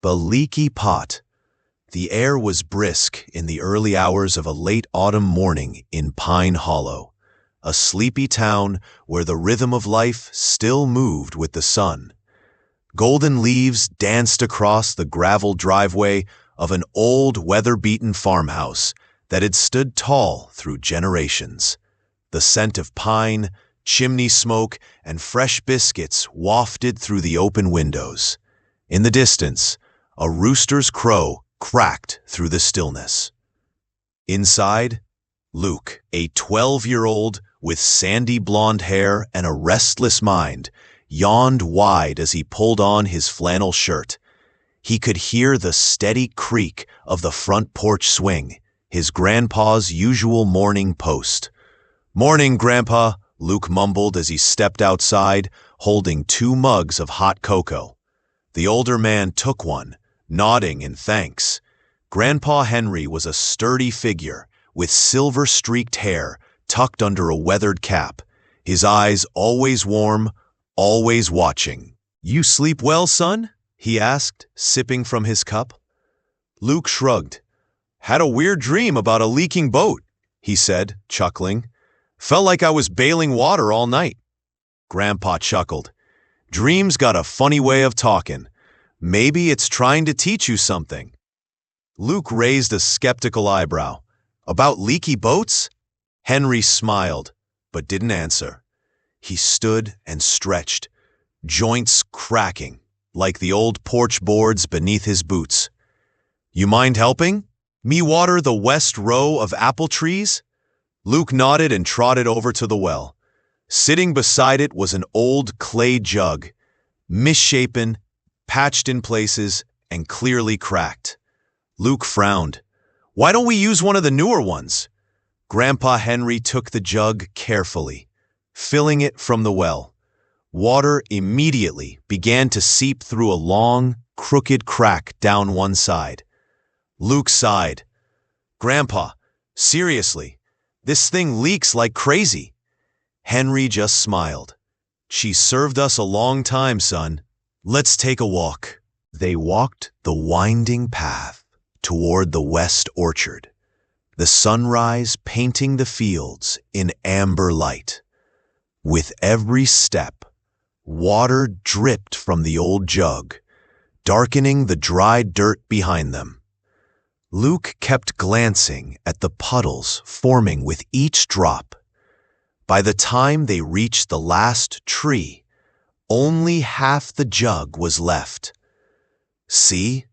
The Leaky Pot. The air was brisk in the early hours of a late autumn morning in Pine Hollow, a sleepy town where the rhythm of life still moved with the sun. Golden leaves danced across the gravel driveway of an old weather-beaten farmhouse that had stood tall through generations. The scent of pine, chimney smoke, and fresh biscuits wafted through the open windows. In the distance, a rooster's crow cracked through the stillness. Inside, Luke, a 12-year-old with sandy blonde hair and a restless mind, yawned wide as he pulled on his flannel shirt. He could hear the steady creak of the front porch swing, his grandpa's usual morning post. "Morning, Grandpa," Luke mumbled as he stepped outside, holding 2 mugs of hot cocoa. The older man took one, nodding in thanks. Grandpa Henry was a sturdy figure, with silver-streaked hair tucked under a weathered cap, his eyes always warm, always watching. "You sleep well, son?" he asked, sipping from his cup. Luke shrugged. "Had a weird dream about a leaking boat," he said, chuckling. "Felt like I was bailing water all night." Grandpa chuckled. "Dreams got a funny way of talking. Maybe it's trying to teach you something." Luke raised a skeptical eyebrow. "About leaky boats?" Henry smiled, but didn't answer. He stood and stretched, joints cracking, like the old porch boards beneath his boots. "You mind helping me water the west row of apple trees?" Luke nodded and trotted over to the well. Sitting beside it was an old clay jug, misshapen, patched in places, and clearly cracked. Luke frowned. "Why don't we use one of the newer ones?" Grandpa Henry took the jug carefully, filling it from the well. Water immediately began to seep through a long, crooked crack down one side. Luke sighed. "Grandpa, seriously, this thing leaks like crazy." Henry just smiled. "She served us a long time, son. Let's take a walk." They walked the winding path toward the west orchard, the sunrise painting the fields in amber light. With every step, water dripped from the old jug, darkening the dry dirt behind them. Luke kept glancing at the puddles forming with each drop. By the time they reached the last tree, only half the jug was left. "See?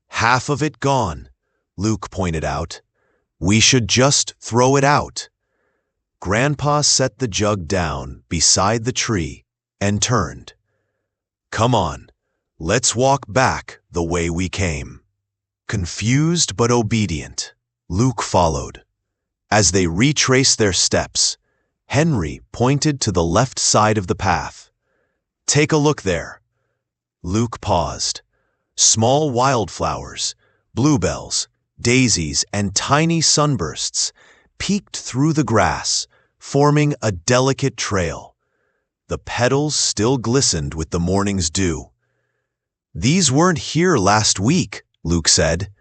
Half of it gone," Luke pointed out. "We should just throw it out." Grandpa set the jug down beside the tree and turned. "Come on, let's walk back the way we came." Confused but obedient, Luke followed. As they retraced their steps, Henry pointed to the left side of the path. "Take a look there." Luke paused. Small wildflowers, bluebells, daisies, and tiny sunbursts peeked through the grass, forming a delicate trail. The petals still glistened with the morning's dew. "These weren't here last week," Luke said.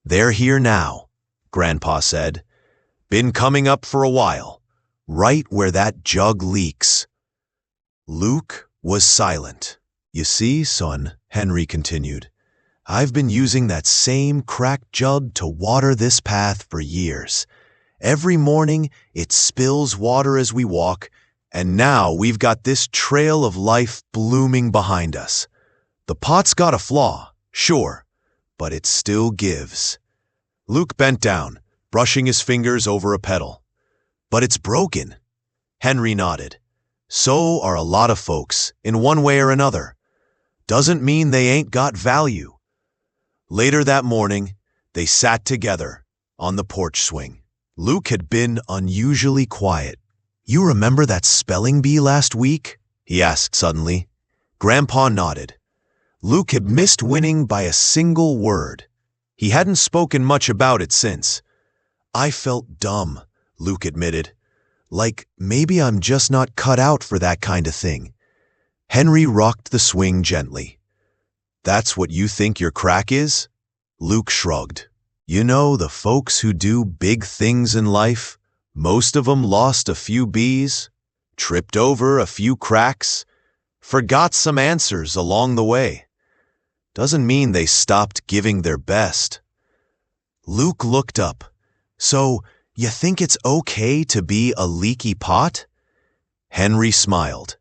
"They're here now," Grandpa said. "Been coming up for a while, right where that jug leaks." Luke was silent. "You see, son," Henry continued, "I've been using that same cracked jug to water this path for years. Every morning it spills water as we walk, and now we've got this trail of life blooming behind us. The pot's got a flaw, sure, but it still gives." Luke bent down, brushing his fingers over a petal. "But it's broken." Henry nodded. "So are a lot of folks, in one way or another. Doesn't mean they ain't got value." Later that morning, they sat together on the porch swing. Luke had been unusually quiet. "You remember that spelling bee last week?" he asked suddenly. Grandpa nodded. Luke had missed winning by a single word. He hadn't spoken much about it since. "I felt dumb," Luke admitted. "Like maybe I'm just not cut out for that kind of thing." Henry rocked the swing gently. That's what you think your crack is? Luke shrugged. You know, the folks who do big things in life, most of them lost a few B's, tripped over a few cracks, forgot some answers along the way. Doesn't mean they stopped giving their best. Luke looked up. So, you think it's okay to be a leaky pot? Henry smiled.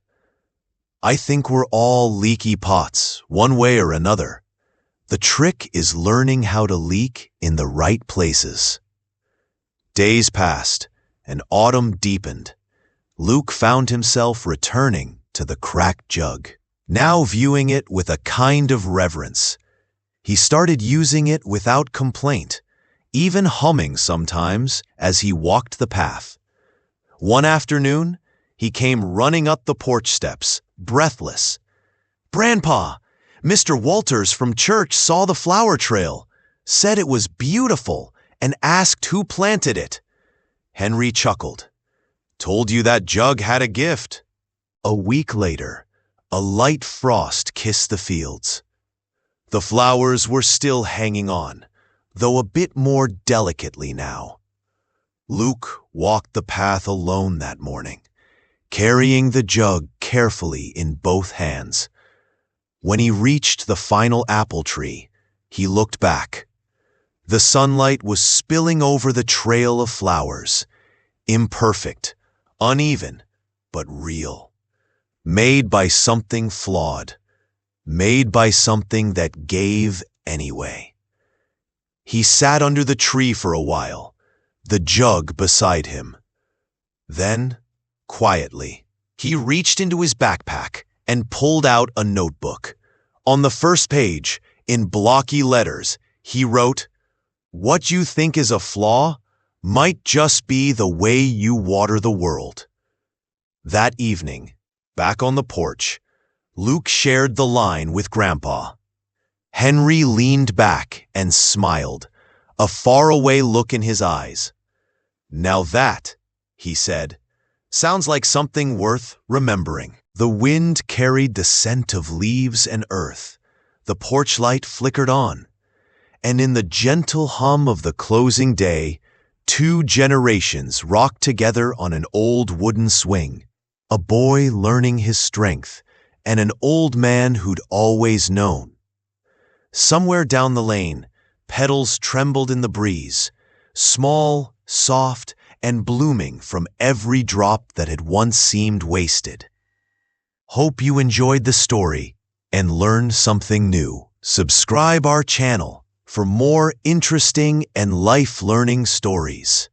I think we're all leaky pots, one way or another. The trick is learning how to leak in the right places. Days passed, and autumn deepened. Luke found himself returning to the cracked jug, now viewing it with a kind of reverence. He started using it without complaint, even humming sometimes as he walked the path. One afternoon, he came running up the porch steps, breathless. "Grandpa, Mr. Walters from church saw the flower trail, said it was beautiful, and asked who planted it." Henry chuckled. "Told you that jug had a gift." A week later, a light frost kissed the fields. The flowers were still hanging on, though a bit more delicately now. Luke walked the path alone that morning, carrying the jug carefully in both hands. When he reached the final apple tree, he looked back. The sunlight was spilling over the trail of flowers, imperfect, uneven, but real. Made by something flawed, made by something that gave anyway. He sat under the tree for a while, the jug beside him. Then, quietly, he reached into his backpack and pulled out a notebook. On the first page, in blocky letters, he wrote, "What you think is a flaw might just be the way you water the world." That evening, back on the porch, Luke shared the line with Grandpa. Henry leaned back and smiled, a faraway look in his eyes. "Now that," he said, "sounds like something worth remembering." The wind carried the scent of leaves and earth. The porch light flickered on, and in the gentle hum of the closing day, 2 generations rocked together on an old wooden swing. A boy learning his strength, and an old man who'd always known. Somewhere down the lane, petals trembled in the breeze, small, soft, and blooming from every drop that had once seemed wasted. Hope you enjoyed the story and learned something new. Subscribe our channel for more interesting and life-learning stories.